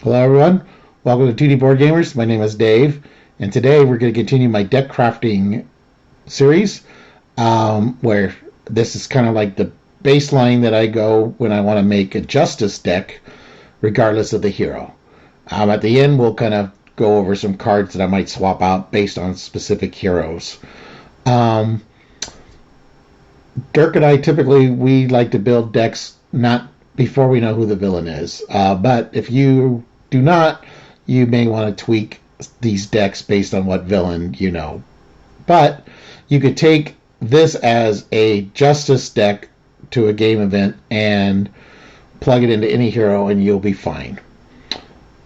Hello, everyone. Welcome to 2D Board Gamers. My name is Dave, and today we're going to continue my deck crafting series, where this is kind of like the baseline that I go when I want to make a Justice deck, regardless of the hero. At the end, we'll kind of go over some cards that I might swap out based on specific heroes. Um, Dirk and I typically we like to build decks not before we know who the villain is. But if you do not, you may want to tweak these decks based on what villain you know. But you could take this as a Justice deck to a game event and plug it into any hero, and you'll be fine.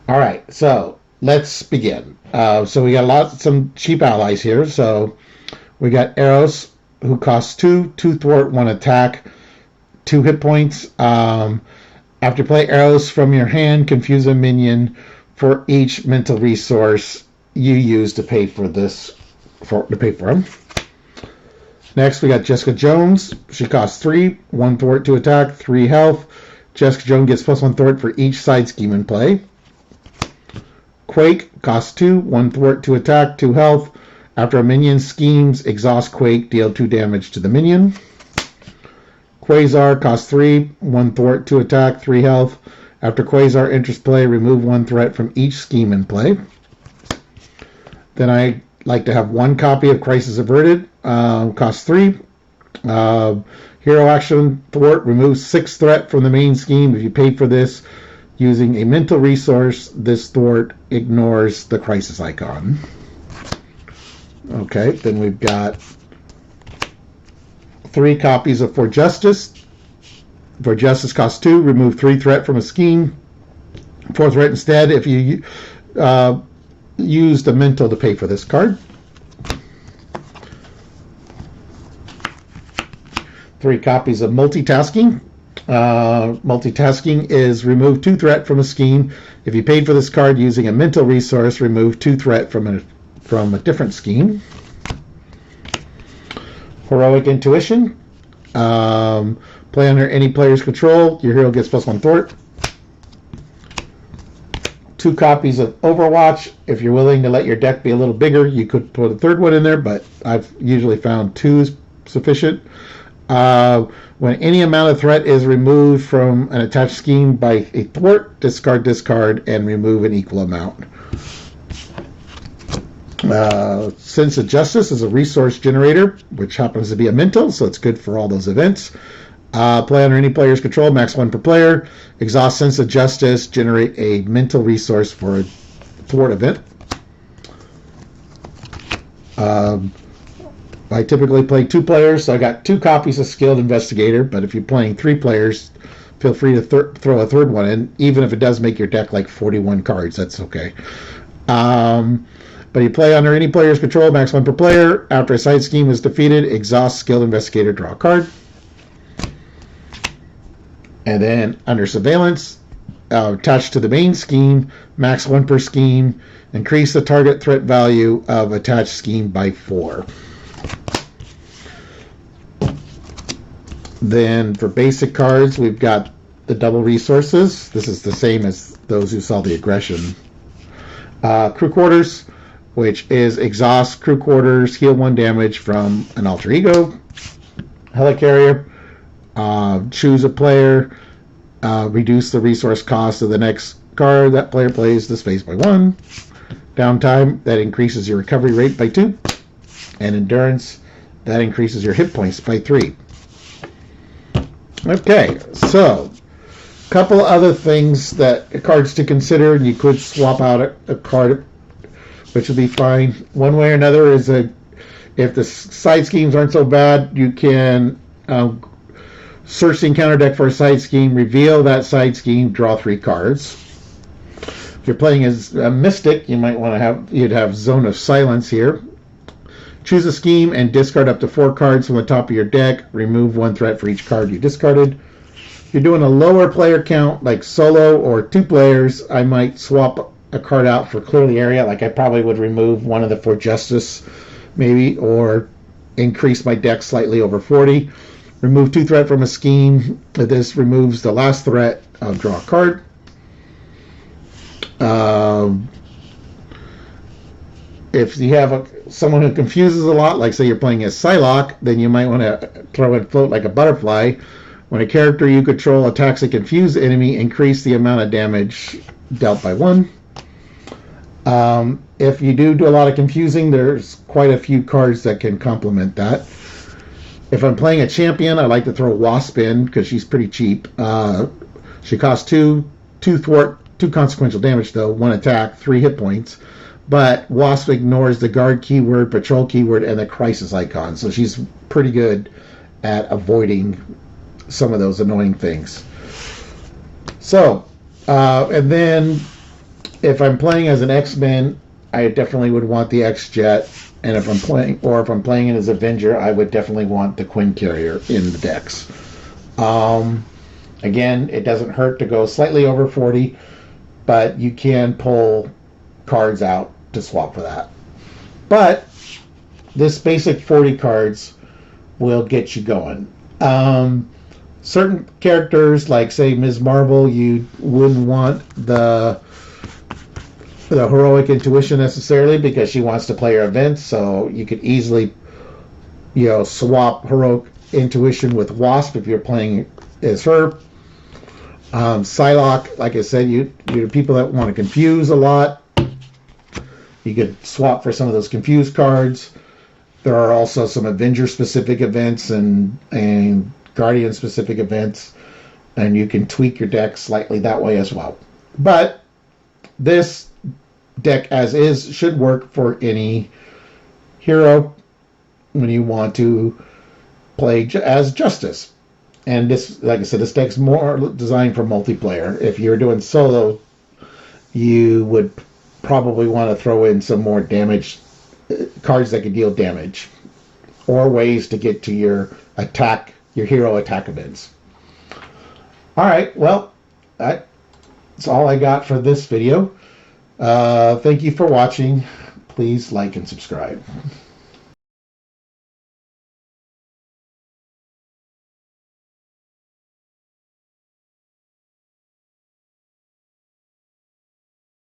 All right, so let's begin. So we got some cheap allies here. So we got Eros, who costs two thwart, one attack, 2 hit points. After play Eros from your hand, confuse a minion for each mental resource you use to pay for him. Next, we got Jessica Jones. She costs 3, 1 thwart, 2 attack, 3 health. Jessica Jones gets +1 thwart for each side scheme in play. Quake costs 2, 1 thwart, 2 attack, 2 health. After a minion schemes, exhaust Quake, deal 2 damage to the minion. Quasar costs 3, 1 thwart, 2 attack, 3 health. After Quasar enters play, remove 1 threat from each scheme in play. Then I like to have 1 copy of Crisis Averted, costs 3. Hero action thwart, removes 6 threat from the main scheme. If you pay for this using a mental resource, this thwart ignores the crisis icon. Okay, then we've got 3 copies of For Justice. For Justice costs 2, remove 3 threat from a scheme. 4 threat instead if you use the mental to pay for this card. 3 copies of Multitasking. Multitasking is remove 2 threat from a scheme. If you paid for this card using a mental resource, remove 2 threat from a different scheme. Heroic Intuition. Play under any player's control. Your hero gets +1 thwart. 2 copies of Overwatch. If you're willing to let your deck be a little bigger, you could put a third one in there, but I've usually found 2 is sufficient. When any amount of threat is removed from an attached scheme by a thwart, discard, and remove an equal amount. Sense of Justice is a resource generator, which happens to be a mental, so it's good for all those events. Play under any player's control, max 1 per player. Exhaust Sense of Justice, generate a mental resource for a thwart event. I typically play 2 players, so I got 2 copies of Skilled Investigator, but if you're playing 3 players, feel free to throw a third one in, even if it does make your deck like 41 cards, that's okay. But you play under any player's control, max 1 per player. After a side scheme is defeated, exhaust Skilled Investigator, draw a card. And then under Surveillance, attached to the main scheme, max 1 per scheme, increase the target threat value of attached scheme by 4. Then for basic cards, we've got the double resources. This is the same as those who saw the aggression. Crew Quarters, which is exhaust crew quarters, heal 1 damage from an alter ego. Helicarrier, choose a player, reduce the resource cost of the next card that player plays the space by 1. Downtime, that increases your recovery rate by 2. And endurance, that increases your hit points by 3. Okay, so a couple other things that cards to consider, and you could swap out a card, which would be fine. One way or another is if the side schemes aren't so bad, you can search the encounter deck for a side scheme, reveal that side scheme, draw 3 cards. If you're playing as a Mystic, you might want to you'd have Zone of Silence here. Choose a scheme and discard up to 4 cards from the top of your deck. Remove 1 threat for each card you discarded. If you're doing a lower player count, like solo or 2 players, I might swap a card out for Clear the Area. Like I probably would remove one of the For Justice, maybe, or increase my deck slightly over 40. Remove 2 threat from a scheme. This removes the last threat. I'll draw a card. Um, if you have someone who confuses a lot, like say you're playing as Psylocke, then you might want to throw in Float Like a Butterfly. When a character you control attacks a confused enemy, increase the amount of damage dealt by 1. If you do a lot of confusing, there's quite a few cards that can complement that. If I'm playing a champion, I like to throw Wasp in because she's pretty cheap. She costs 2 thwart, 2 consequential damage though, 1 attack, 3 hit points. But Wasp ignores the guard keyword, patrol keyword, and the crisis icon. So she's pretty good at avoiding some of those annoying things. So, and then if I'm playing as an X-Men, I definitely would want the X-Jet. And if I'm playing it as Avenger, I would definitely want the Quinn Carrier in the decks. Again, it doesn't hurt to go slightly over 40, but you can pull cards out to swap for that. But this basic 40 cards will get you going. Certain characters, like say Ms. Marvel, you wouldn't want the heroic intuition necessarily because she wants to play her events, so you could easily swap heroic intuition with Wasp if you're playing as her. Psylocke, like I said, you're people that want to confuse a lot. You could swap for some of those confused cards. There are also some Avenger specific events and Guardian specific events, and you can tweak your deck slightly that way as well. But this deck as is should work for any hero when you want to play as Justice. And this, like I said, this deck's more designed for multiplayer. If you're doing solo, you would probably want to throw in some more damage cards that can deal damage, or ways to get to your hero attack events. All right, well, that's all I got for this video. Thank you for watching. Please like and subscribe.